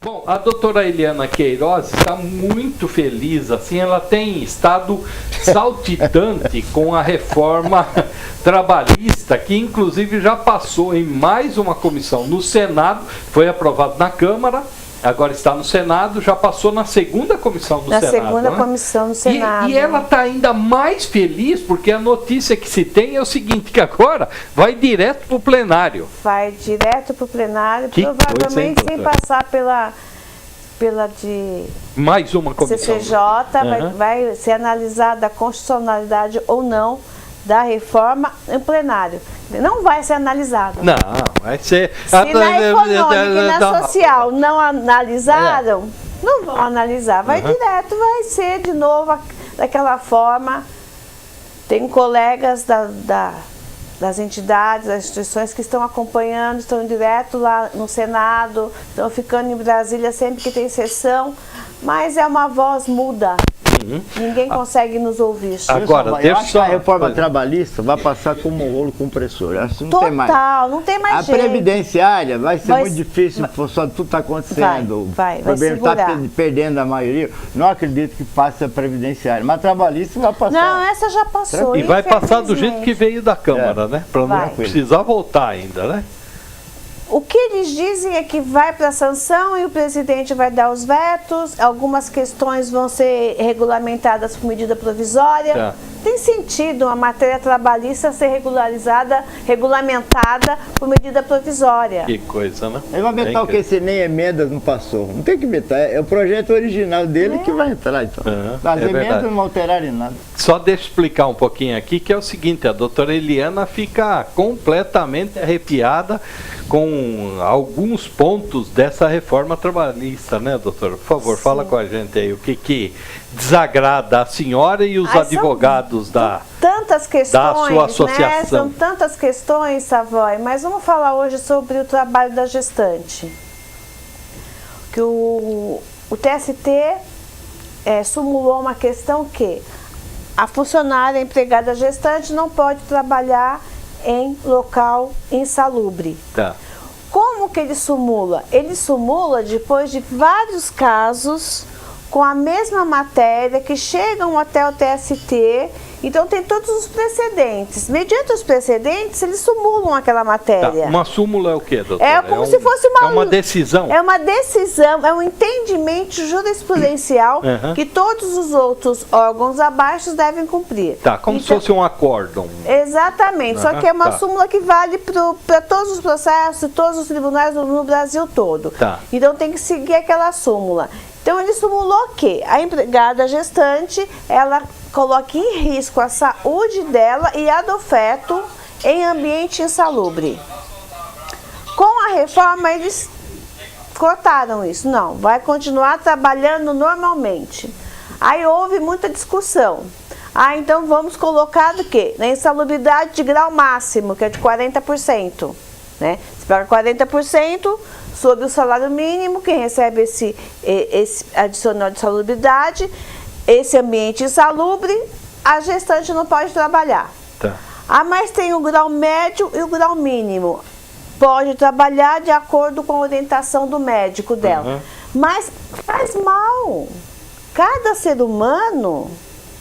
Bom, a doutora Eliana Queiroz está muito feliz, assim, ela tem estado saltitante com a reforma trabalhista, que inclusive já passou em mais uma comissão no Senado, foi aprovado na Câmara, agora está no Senado, já passou na segunda comissão do Senado. Na segunda comissão do Senado. E ela está ainda mais feliz, porque a notícia que se tem é o seguinte, que agora vai direto para o plenário. Vai direto para o plenário, Que provavelmente coisa, hein, sem passar pela de mais uma comissão. CCJ, vai ser analisada a constitucionalidade ou não da reforma em plenário. Não vai ser analisado. Não, vai ser... Se na econômica e na social não analisaram, não vão analisar. Vai direto, vai ser de novo daquela forma. Tem colegas das entidades, das instituições que estão acompanhando, estão direto lá no Senado, estão ficando em Brasília sempre que tem sessão, mas é uma voz muda. Ninguém consegue nos ouvir. Agora, eu acho que a reforma trabalhista vai passar como um rolo compressor. Acho que não tem mais. Total, não tem mais jeito. A previdenciária vai ser muito difícil, só tudo está acontecendo. Vai o governo está perdendo a maioria. Não acredito que passe a previdenciária, mas a trabalhista vai passar. Não, essa já passou. E vai passar do jeito que veio da Câmara, né? Para não precisar voltar ainda, né? O que eles dizem é que vai para a sanção e o presidente vai dar os vetos, algumas questões vão ser regulamentadas por medida provisória. Tem sentido uma matéria trabalhista ser regulamentada por medida provisória. Que coisa, né? Ele vai vetar o que se nem emendas não passou. Não tem que vetar, é o projeto original dele que vai entrar, então. As emendas não alteraram nada. Só deixa eu explicar um pouquinho aqui, que é o seguinte, a doutora Eliana fica completamente arrepiada com alguns pontos dessa reforma trabalhista, né, doutora? Por favor, fala com a gente aí o que desagrada a senhora e os advogados da sua associação. Né? São tantas questões, Savoy, mas vamos falar hoje sobre o trabalho da gestante. Que o TST sumulou uma questão que a funcionária, a empregada gestante não pode trabalhar em local insalubre. Como que ele sumula? Ele sumula depois de vários casos com a mesma matéria que chegam até o TST, então tem todos os precedentes. Mediante os precedentes, eles sumulam aquela matéria. Uma súmula é o quê, doutora? É como se fosse uma decisão. É uma decisão, é um entendimento jurisprudencial que todos os outros órgãos abaixo devem cumprir. Como se fosse um acórdão. Exatamente, só que é uma súmula que vale para todos os processos, todos os tribunais no Brasil todo. Então tem que seguir aquela súmula. Então ele sumulou que a empregada gestante, ela coloca em risco a saúde dela e a do feto em ambiente insalubre. Com a reforma eles cortaram isso, não, vai continuar trabalhando normalmente. Aí houve muita discussão. Então vamos colocar do quê? Na insalubridade de grau máximo, que é de 40%. Né? Você paga 40% sobre o salário mínimo, quem recebe esse adicional de salubridade, esse ambiente insalubre, a gestante não pode trabalhar. Mas tem o grau médio e o grau mínimo. Pode trabalhar de acordo com a orientação do médico dela. Mas faz mal. Cada ser humano,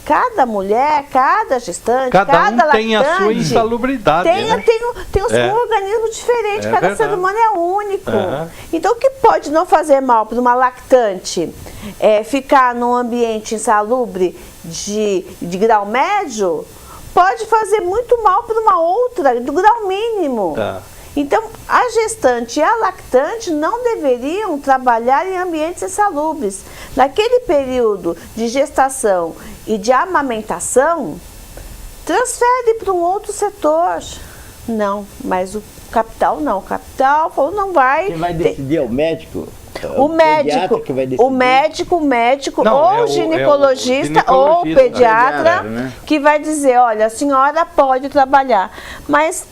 cada mulher, cada gestante, cada lactante, tem a sua insalubridade. Tem os organismos diferentes, cada ser humano é único. Então, o que pode não fazer mal para uma lactante ficar num ambiente insalubre de grau médio, pode fazer muito mal para uma outra do grau mínimo. Então, a gestante e a lactante não deveriam trabalhar em ambientes insalubres. Naquele período de gestação e de amamentação, transfere para um outro setor. Não, mas o capital não. O capital falou, não vai. Quem vai decidir é o médico? O médico, ou o ginecologista ou o pediatra, né? Que vai dizer, olha, a senhora pode trabalhar. Mas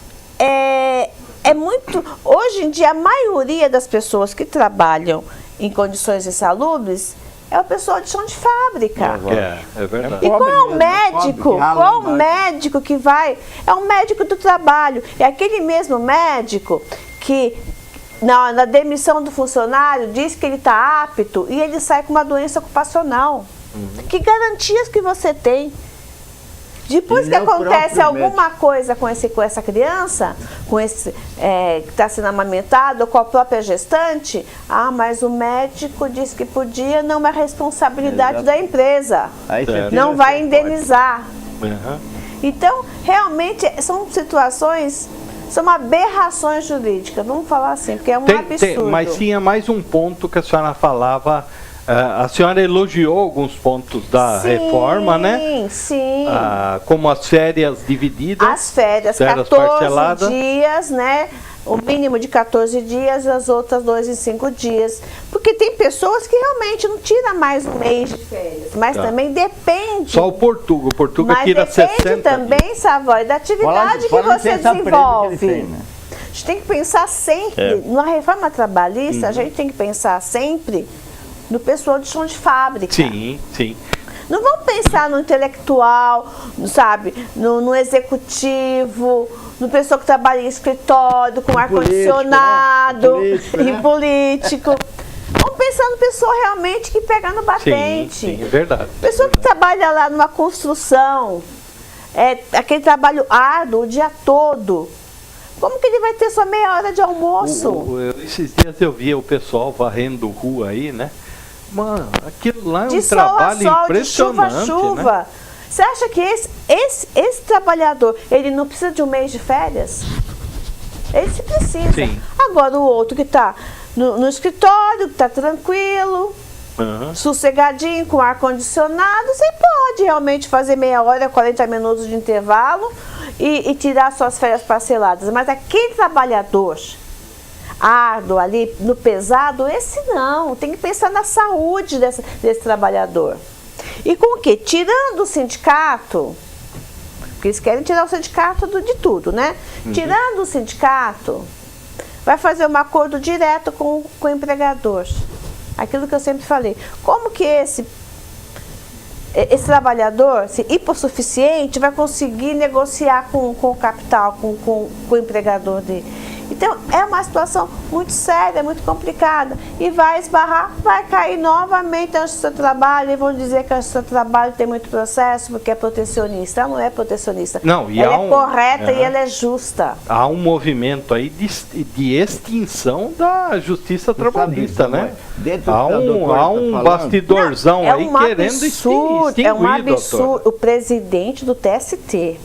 hoje em dia, a maioria das pessoas que trabalham em condições insalubres é o pessoal de chão de fábrica. É verdade. E qual é o médico? Qual o médico que vai? É o médico do trabalho. É aquele mesmo médico que Não, na demissão do funcionário, diz que ele está apto e ele sai com uma doença ocupacional. Que garantias que você tem? Depois que acontece alguma coisa com essa criança, com esse que está sendo amamentado, ou com a própria gestante, mas o médico disse que podia, não é responsabilidade da empresa. Não vai indenizar. Então, realmente, são situações, são aberrações jurídicas, vamos falar assim, porque é um absurdo. Mas tinha mais um ponto que a senhora falava. A senhora elogiou alguns pontos da reforma, né? Sim, sim. Como as férias divididas. As férias 14 parceladas. Dias, né? O mínimo de 14 dias, as outras 2 em 5 dias. Porque tem pessoas que realmente não tiram mais um mês de férias, mas também depende. Só o Portuga tira 60 Mas depende também, Savoy, da atividade que você desenvolve. Que ele tem, né? A gente tem que pensar sempre, numa reforma trabalhista, a gente tem que pensar sempre no pessoal de chão de fábrica. Sim, sim. Não vamos pensar no intelectual, sabe, no executivo, no pessoal que trabalha em escritório, com ar-condicionado, e político. Vamos pensar no pessoal realmente que pega no batente. Sim, é verdade. Pessoa que trabalha lá numa construção, aquele trabalho árduo o dia todo. Como que ele vai ter só meia hora de almoço? Esses dias eu via o pessoal varrendo rua aí, né? Mano, aquilo lá é um trabalho impressionante, de chuva a chuva. Né? Você acha que esse trabalhador, ele não precisa de um mês de férias? Ele se precisa. Sim. Agora o outro que está no escritório, que está tranquilo, sossegadinho, com ar-condicionado, você pode realmente fazer meia hora, 40 minutos de intervalo e tirar suas férias parceladas. Mas aquele trabalhador árduo ali, no pesado, esse não. Tem que pensar na saúde desse trabalhador. E com o quê? Tirando o sindicato, porque eles querem tirar o sindicato de tudo, né? Tirando o sindicato, vai fazer um acordo direto com o empregador. Aquilo que eu sempre falei. Como que esse trabalhador, se hipossuficiente, vai conseguir negociar com o capital, com o empregador dele? Então, é uma situação muito séria, muito complicada. E vai esbarrar, vai cair novamente na Justiça do Trabalho. E vão dizer que a Justiça do Trabalho tem muito processo porque é protecionista. Ela não é protecionista. Não, e ela é correta e ela é justa. Há um movimento aí de extinção da Justiça Trabalhista, né? Há um bastidorzão aí querendo extinguir. É um absurdo. O presidente do TST,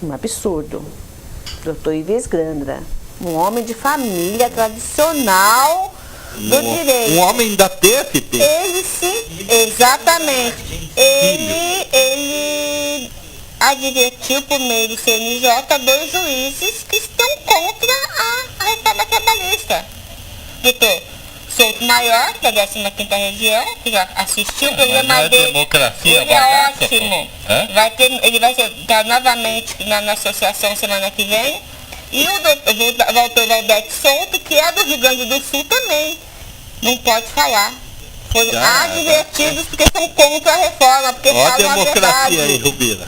um absurdo, doutor Ives Grandra, um homem de família tradicional do direito. Um homem da TFT? Ele sim, exatamente. Ele advertiu por meio do CNJ 2 juízes que estão contra a reforma trabalhista. Doutor Souto Maior, da 15ª Região, que já assistiu o programa dele. Democracia, ele é ótimo. Ele vai estar novamente na associação semana que vem. E o doutor Valdete Souto, que é do Rio Grande do Sul também, não pode falar. Foram advertidos porque são contra a reforma, porque falam a democracia aí, Rubira.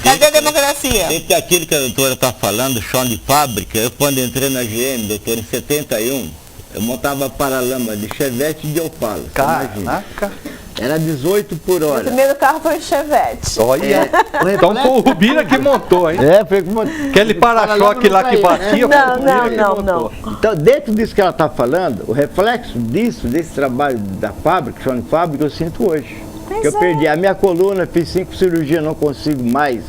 Cadê a democracia? Sempre aquilo que a doutora está falando, chão de fábrica. Eu quando entrei na GM, doutor, em 71, eu montava paralama de Chevette e de Opala. Caraca! Era 18 por hora. O primeiro carro foi o Chevette. Olha, então foi o Rubira que montou, hein? Foi que montou. Aquele para-choque lá que batia, Não. Então, dentro disso que ela está falando, o reflexo desse trabalho da fábrica, chão de fábrica, eu sinto hoje. Porque eu perdi a minha coluna, fiz 5 cirurgias, não consigo mais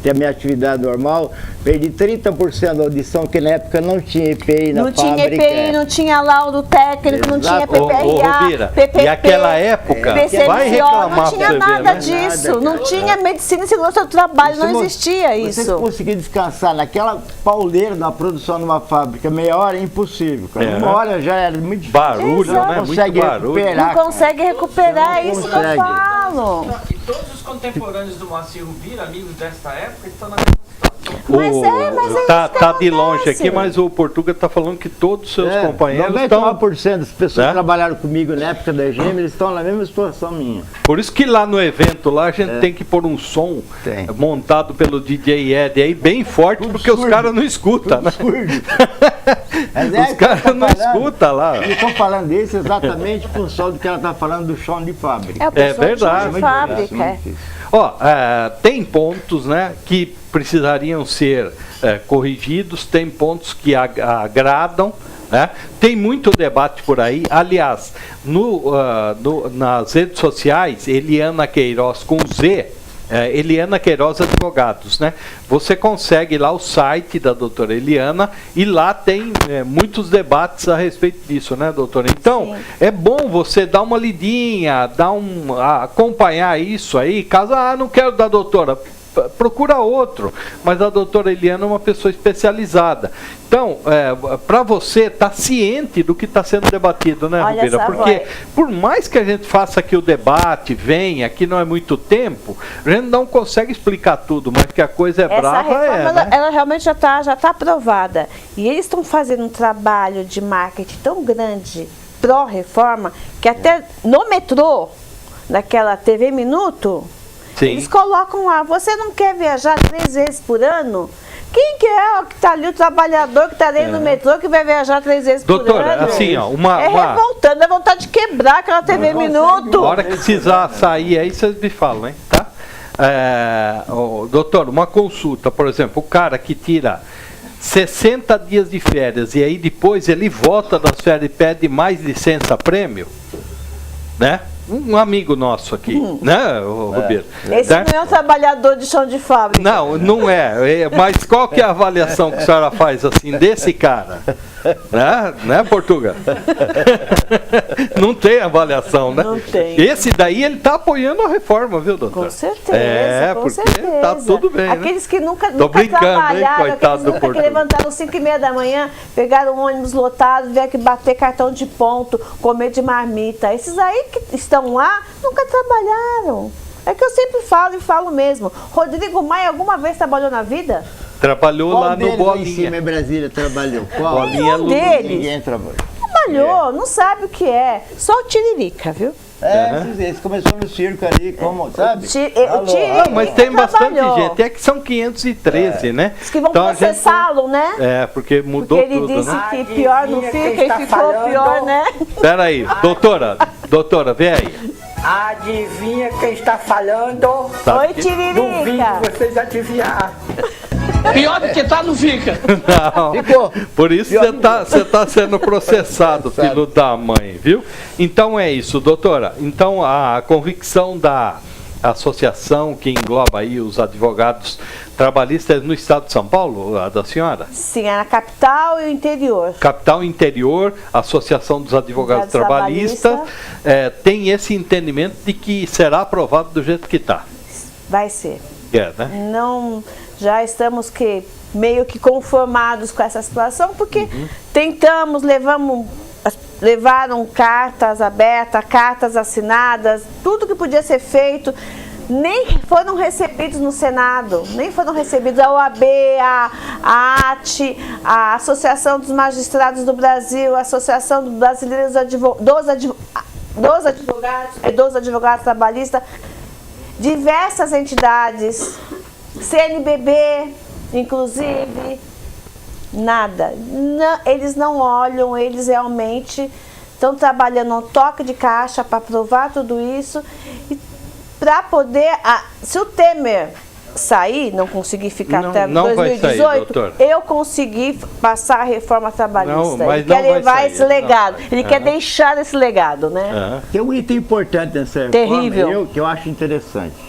ter a minha atividade normal, perdi 30% da audição, que na época não tinha EPI na fábrica. Não tinha EPI, não tinha laudo técnico, não tinha PPRA, PPP, e aquela época, vai reclamar, não tinha nada disso, não tinha medicina e segurança do trabalho, não existia isso. Você conseguir descansar naquela pauleira da produção de uma fábrica, meia hora é impossível, cara. Uma hora já era muito difícil. Barulho, né? Muito barulho. Não consegue recuperar, é isso que eu falo. E todos os contemporâneos do Moacir Rubira, amigos desta época, estão na mesma situação. Tá de longe aqui, mas o Portuga está falando que todos os seus companheiros estão... 99% das pessoas que trabalharam comigo na época da EGM, eles estão na mesma situação minha. Por isso que lá no evento, lá a gente tem que pôr um som montado pelo DJ Ed aí, bem forte, tudo porque surdo. Os caras não escutam, né? Os caras não escutam lá. Eu estou falando isso exatamente por função do que ela está falando do chão de fábrica. É verdade. Chão de fábrica. Tem pontos, né, que precisariam ser corrigidos, tem pontos que agradam, né? Tem muito debate por aí. Aliás, nas redes sociais, Eliana Queiroz com Z, Eliana Queiroz Advogados, né? Você consegue lá o site da doutora Eliana e lá tem muitos debates a respeito disso, né, doutora? Então, é bom você dar uma lidinha, acompanhar isso aí, caso, não quero da doutora, procura outro, mas a doutora Eliana é uma pessoa especializada. Então, para você estar ciente do que está sendo debatido, né, Rubira? Porque por mais que a gente faça aqui o debate, venha, aqui não é muito tempo, a gente não consegue explicar tudo, mas que a coisa é brava, né? Ela realmente já tá aprovada. E eles estão fazendo um trabalho de marketing tão grande pró-reforma, que até no metrô, naquela TV Minuto, eles colocam lá, você não quer viajar 3 vezes por ano? Quem que é o que está ali, o trabalhador que está ali no metrô, que vai viajar 3 vezes por ano? Doutora, assim, ó, revoltando, é vontade de quebrar aquela TV Minuto. A hora que precisar sair aí, vocês me falam, hein, tá? Doutor, uma consulta, por exemplo, o cara que tira 60 dias de férias e aí depois ele volta das férias e pede mais licença-prêmio, né? Um amigo nosso aqui, né, Rubira? Esse não é um trabalhador de chão de fábrica. Não é. Mas qual que é a avaliação que a senhora faz assim desse cara? Né, Portuga? Não tem avaliação, né? Não tem. Esse daí ele tá apoiando a reforma, viu, doutor? Com certeza, com porque certeza. Tá tudo bem, aqueles que nunca brincando, trabalharam, coitado do aqueles que levantaram 5h30 da manhã, pegaram um ônibus lotado, vieram aqui bater cartão de ponto, comer de marmita. Esses aí que estão lá, nunca trabalharam. É que eu sempre falo e falo mesmo. Rodrigo Maia alguma vez trabalhou na vida? Trabalhou Qual lá no Bolinha. Em cima, Brasília trabalhou. Qual? Bolinha deles. Ninguém trabalhou. Trabalhou, não sabe o que é. Só o Tiririca, viu? Esse começou no circo ali, como, sabe? Mas tem bastante gente. É que são 513, né? Diz que vão processá-lo, né? Porque mudou porque tudo, ele disse né? que pior não fica e ficou pior, né? Peraí, doutora, vem aí. Adivinha quem está falando? Oi, Tiririca. Duvido vocês adivinhar. Pior do que tá, não fica. Não. Ficou. Por isso você tá sendo processado, filho da mãe, viu? Então é isso, doutora. Então a convicção da associação que engloba aí os advogados trabalhistas no estado de São Paulo, a da senhora? Sim, é na capital e o interior. Capital e interior, Associação dos Advogados Trabalhistas, tem esse entendimento de que será aprovado do jeito que está. Vai ser. Né? Não, já estamos meio que conformados com essa situação, porque tentamos, levaram cartas abertas, cartas assinadas, tudo que podia ser feito, nem foram recebidos no Senado, nem foram recebidos a OAB, a AT, a Associação dos Magistrados do Brasil, a Associação Brasileira dos Advogados Trabalhistas, diversas entidades, CNBB, inclusive, nada. Não, eles não olham, eles realmente estão trabalhando um toque de caixa para aprovar tudo isso e para poder, se o Temer sair, não conseguir ficar até 2018, sair, eu consegui passar a reforma trabalhista. Ele quer levar esse legado, ele quer deixar esse legado, né? Tem um item importante nessa reforma terrível que eu acho interessante.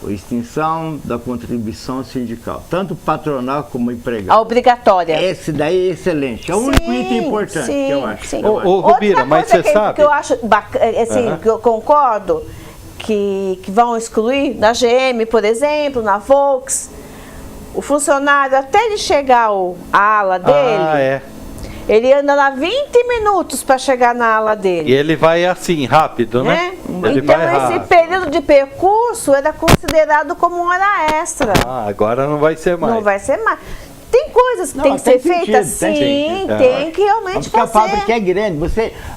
A extinção da contribuição sindical, tanto patronal como empregado. A obrigatória. Esse daí é excelente. É o único item importante que eu acho. Ô, Rubira, mas você sabe... que eu acho bacana, assim, que eu concordo, que vão excluir na GM, por exemplo, na Volks, o funcionário, até ele chegar a ala dele, ele anda lá 20 minutos para chegar na ala dele. E ele vai assim, rápido, né? Então, esse período dependendo de percurso, era considerado como hora extra. Agora não vai ser mais. Não vai ser mais. Tem coisas que tem que ser feitas, sim, tem que realmente porque fazer. A fábrica é grande.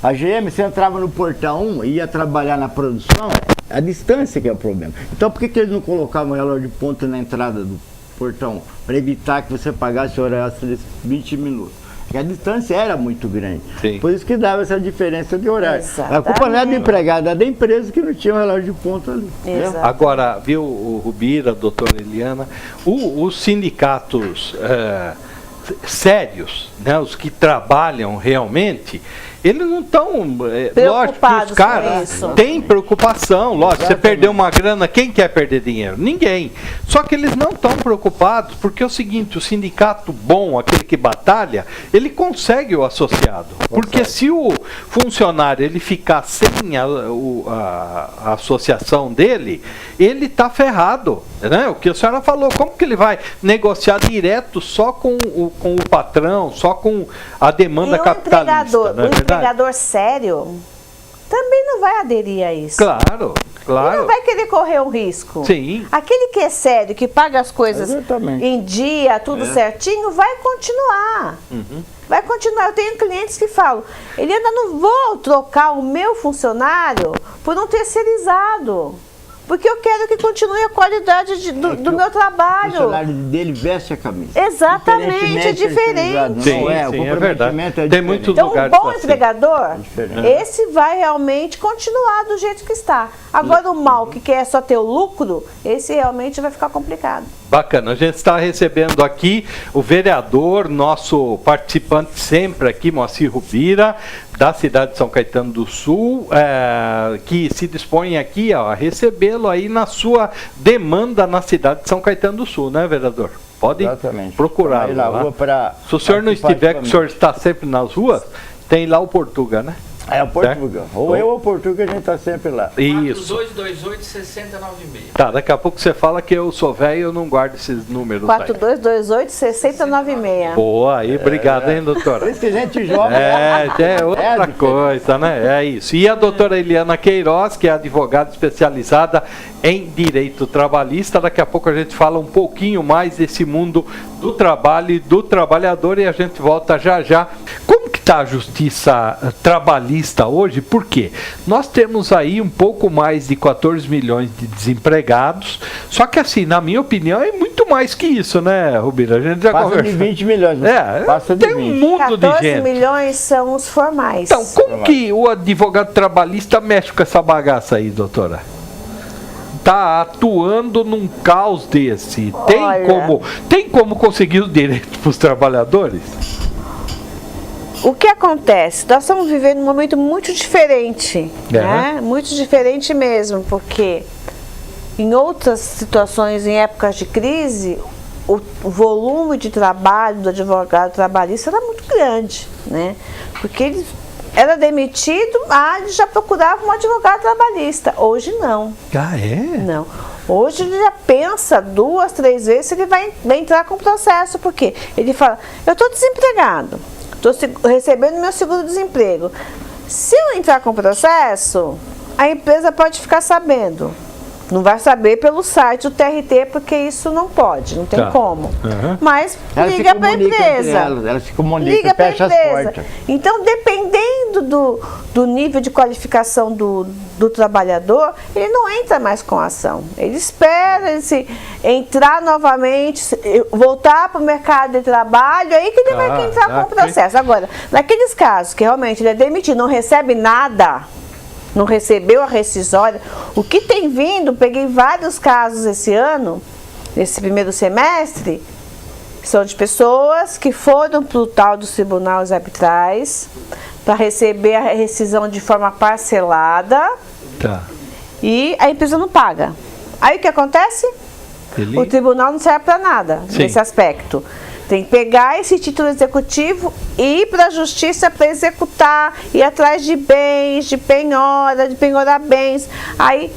A GM, você entrava no portão 1 e ia trabalhar na produção, a distância que é o problema. Então por que eles não colocavam o relógio de ponto na entrada do portão? Para evitar que você pagasse hora extra de 20 minutos. Porque a distância era muito grande. Sim. Por isso que dava essa diferença de horário. Exatamente. A culpa não é do empregado, é da empresa que não tinha um relógio de ponto ali. Agora, viu, o Rubira, doutora Eliana, os sindicatos sérios, né, os que trabalham realmente, eles não estão, lógico que os caras têm preocupação, lógico, você perdeu uma grana, quem quer perder dinheiro? Ninguém. Só que eles não estão preocupados, porque é o seguinte, o sindicato bom, aquele que batalha, ele consegue o associado. Porque se o funcionário ele ficar sem a associação dele, ele está ferrado. Né? O que a senhora falou, como que ele vai negociar direto só com o patrão, só com a demanda capitalista? O empregador sério também não vai aderir a isso. Claro. Ele não vai querer correr um risco. Sim. Aquele que é sério, que paga as coisas em dia, tudo certinho, vai continuar. Vai continuar. Eu tenho clientes que falam, Eliana, não vou trocar o meu funcionário por um terceirizado. Porque eu quero que continue a qualidade do meu trabalho. O funcionário dele veste a camisa. Exatamente, é diferente. Sim, é verdade. Tem muitos lugares. Então, um bom empregador, esse vai realmente continuar do jeito que está. Agora, o mal, que quer só ter o lucro, esse realmente vai ficar complicado. Bacana, a gente está recebendo aqui o vereador, nosso participante sempre aqui, Moacir Rubira, da cidade de São Caetano do Sul, que se dispõe aqui a recebê-lo aí na sua demanda na cidade de São Caetano do Sul, né, vereador? Pode procurar lá. Se o senhor não estiver, que o senhor está sempre nas ruas, tem lá o Portuga, né? É o Portuga. Ou eu ou o Portuga, a gente está sempre lá. Isso. 4228-6096. Tá, daqui a pouco você fala que eu sou velho e eu não guardo esses números 4228-6096. Boa, aí, obrigado, hein, doutora? Por isso que a gente joga. É outra coisa, né? É isso. E a doutora Eliana Queiroz, que é advogada especializada em direito trabalhista. Daqui a pouco a gente fala um pouquinho mais desse mundo do trabalho e do trabalhador e a gente volta já já. Como que está a justiça trabalhista hoje? Por quê? Nós temos aí um pouco mais de 14 milhões de desempregados, só que assim, na minha opinião, é muito mais que isso, né, Rubira? A gente já passa de 20 milhões. Passa de 20. Tem um mundo de gente. 14 milhões são os formais. Então, como que o advogado trabalhista mexe com essa bagaça aí, doutora? Está atuando num caos desse. Tem como conseguir os direitos para os trabalhadores? O que acontece? Nós estamos vivendo um momento muito diferente, né? Muito diferente mesmo, porque em outras situações, em épocas de crise, o volume de trabalho do advogado trabalhista era muito grande, né? Porque ele era demitido, ele já procurava um advogado trabalhista. Hoje não. Não. Hoje ele já pensa 2, 3 vezes se ele vai entrar com o processo, porque ele fala, eu estou desempregado, estou recebendo meu seguro-desemprego. Se eu entrar com o processo, a empresa pode ficar sabendo. Não vai saber pelo site do TRT, porque isso não pode, não tem como. Mas liga para a empresa. Ela se comunica, fecha as portas. Então, dependendo do nível de qualificação do trabalhar, ele não entra mais com a ação. Ele espera ele entrar novamente, voltar para o mercado de trabalho, aí que ele vai entrar com o processo. Agora, naqueles casos que realmente ele é demitido, não recebe nada, não recebeu a rescisória, o que tem vindo, peguei vários casos esse ano, nesse primeiro semestre, são de pessoas que foram para o tal dos tribunais arbitrais para receber a rescisão de forma parcelada e a empresa não paga. Aí o que acontece? O tribunal não serve para nada nesse aspecto. Tem que pegar esse título executivo e ir para a justiça para executar, ir atrás de bens, de penhorar bens. Aí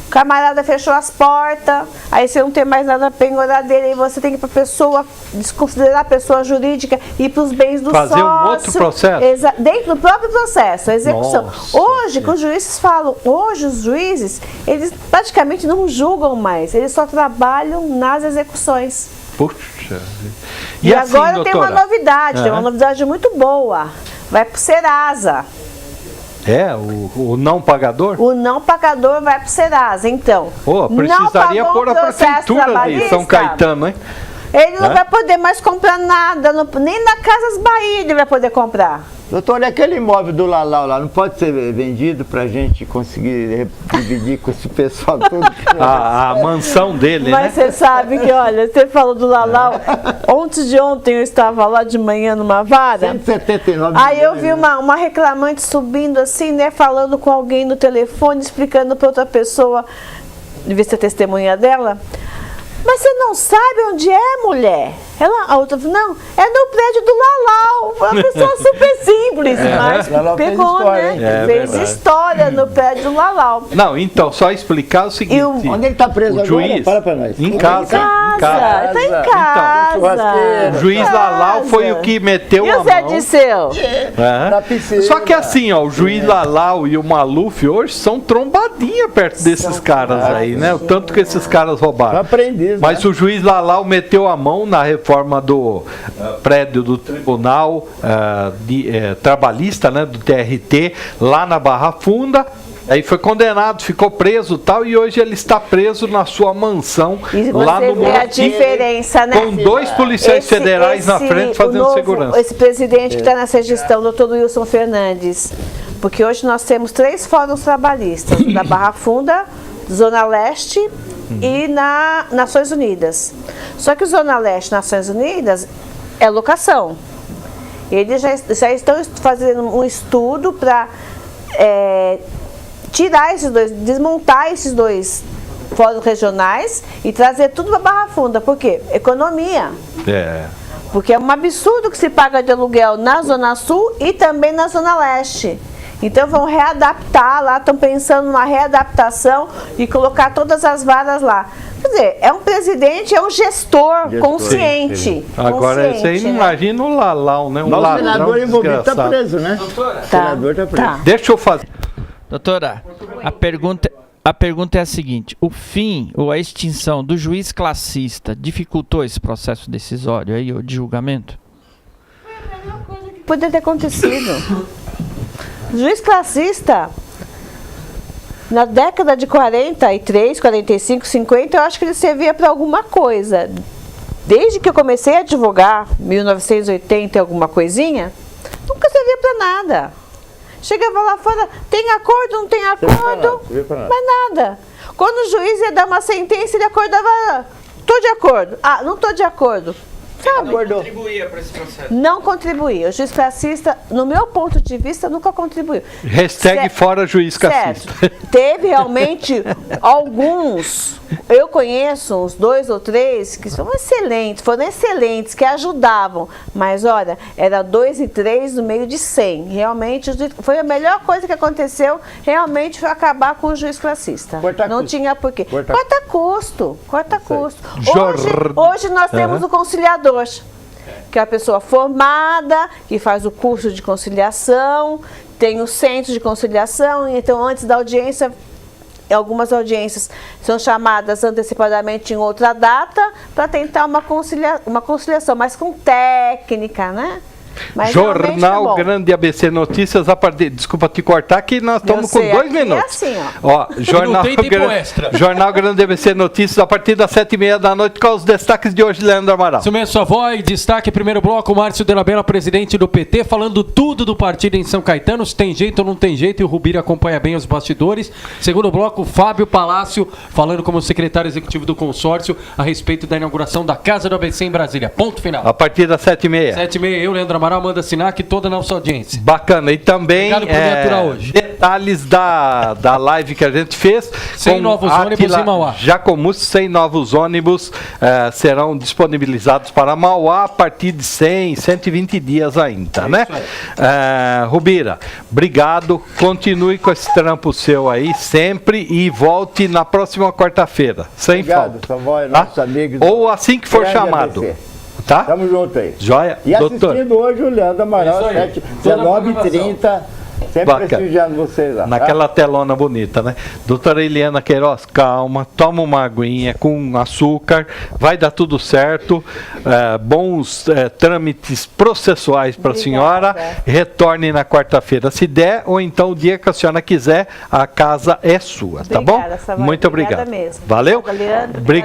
O camarada fechou as portas, aí você não tem mais nada para penhorar dele, aí você tem que ir para a pessoa, desconsiderar a pessoa jurídica, ir para os bens do sócio. Fazer um outro processo? Dentro do próprio processo, a execução. Nossa, hoje, que os juízes falam, hoje os juízes, eles praticamente não julgam mais, eles só trabalham nas execuções. Puxa. E assim, agora doutora? tem uma novidade, tem uma novidade muito boa. Vai para o Serasa. O não pagador? O não pagador vai para o Serasa, então. Precisaria pôr a prefeitura de São Caetano, hein? Ele não vai poder mais comprar nada, nem na Casas Bahia ele vai poder comprar. Doutor, aquele imóvel do Lalau lá não pode ser vendido para a gente conseguir dividir com esse pessoal todo? A mansão dele, Mas você sabe que, olha, você falou do Lalau, ontem eu estava lá de manhã numa vara. 179 Aí eu vi uma reclamante subindo assim, né, falando com alguém no telefone, explicando para outra pessoa, devia ser testemunha dela. Mas você não sabe onde é, mulher? A outra falou, não, é no prédio do Lalau. Uma pessoa super simples, mas pegou, né? Fez história no prédio do Lalau. Não, então, só explicar o seguinte. Onde ele está preso agora? Juiz, fala para nós. Em casa. Está em casa. Então, o juiz Lalau foi o que meteu a mão. E o Zé Disseu? Na piscina. Só que assim, ó, o juiz Lalau e o Maluf hoje são trombadinha perto desses caras aí, né? O tanto que esses caras roubaram. Aprendiz, mas o juiz Lalau meteu a mão na reforma do prédio do Tribunal Trabalhista, né, do TRT, lá na Barra Funda. Aí foi condenado, ficou preso e tal, e hoje ele está preso na sua mansão lá no Morro. A diferença, né? Com 2 policiais federais na frente fazendo segurança. Esse presidente que está nessa gestão, doutor Wilson Fernandes, porque hoje nós temos 3 fóruns trabalhistas, na Barra Funda, Zona Leste e na Nações Unidas. Só que o Zona Leste e Nações Unidas é locação. Eles já estão fazendo um estudo para tirar esses dois, desmontar esses 2 fóruns regionais e trazer tudo para Barra Funda. Por quê? Economia. Porque é um absurdo que se paga de aluguel na Zona Sul e também na Zona Leste. Então vão readaptar lá, estão pensando numa readaptação e colocar todas as varas lá. Quer dizer, é um presidente, é um gestor consciente. Sim. Agora você imagina o Lalau, né? O senador envolvido está preso, né? Doutora, o senador está preso. Tá. Deixa eu fazer. Doutora, a pergunta é a seguinte: o fim ou a extinção do juiz classista dificultou esse processo decisório aí, ou de julgamento? Poderia ter acontecido. O juiz classista, na década de 43, 45, 50, eu acho que ele servia para alguma coisa. Desde que eu comecei a advogar, 1980 e alguma coisinha, nunca servia para nada. Chegava lá fora, tem acordo, não tem acordo, mas nada. Quando o juiz ia dar uma sentença, ele acordava, estou de acordo. Ah, não estou de acordo. Sabe? Não contribuía para esse processo. Não contribuía. O juiz classista, no meu ponto de vista, nunca contribuiu. Hashtag fora juiz classista. Teve realmente alguns, eu conheço uns 2 ou 3 que são excelentes, foram excelentes, que ajudavam. Mas olha, era 2 e 3 no meio de 100. Realmente, foi a melhor coisa que aconteceu, realmente foi acabar com o juiz classista. Não tinha porquê. Corta custo. Hoje nós temos o conciliador, que é a pessoa formada, que faz o curso de conciliação, tem o centro de conciliação, então antes da audiência, algumas audiências são chamadas antecipadamente em outra data para tentar uma conciliação, mas com técnica, né? Mas Jornal Grande ABC Notícias, desculpa te cortar, que nós estamos com 2 minutos. Assim, ó, Jornal Grande ABC Notícias, a partir das 7h30 da noite, com os destaques de hoje, Leandro Amaral. Isso mesmo, sua voz, destaque, primeiro bloco, Márcio de la Bella, presidente do PT, falando tudo do partido em São Caetano, se tem jeito ou não tem jeito, e o Rubira acompanha bem os bastidores. Segundo bloco, Fábio Palácio, falando como secretário executivo do consórcio, a respeito da inauguração da Casa do ABC em Brasília. Ponto final. A partir das 7h30. 7h30, eu, Leandro Amaral. Amaral manda assinar aqui toda a nossa audiência. Bacana. E também Obrigado por me aturar hoje. Detalhes da live que a gente fez. 100 novos ônibus em Mauá. Jacomus, 100 novos ônibus serão disponibilizados para Mauá a partir de 100, 120 dias ainda, né? Rubira, obrigado. Continue com esse trampo seu aí sempre e volte na próxima quarta-feira. Sem falta. Obrigado, nossos amigos. Ou assim que for chamado. Tá? Tamo junto aí. Joia. E assistindo hoje o Leandro Amaral, 19h30. Sempre prestigiando vocês lá. Naquela telona bonita, né? Doutora Eliana Queiroz, calma, toma uma aguinha com açúcar, vai dar tudo certo. Bons trâmites processuais para a senhora. Retorne na quarta-feira, se der, ou então o dia que a senhora quiser, a casa é sua, tá bom? Obrigada, Muito obrigado. Mesmo. Valeu? Leandro. Obrigado.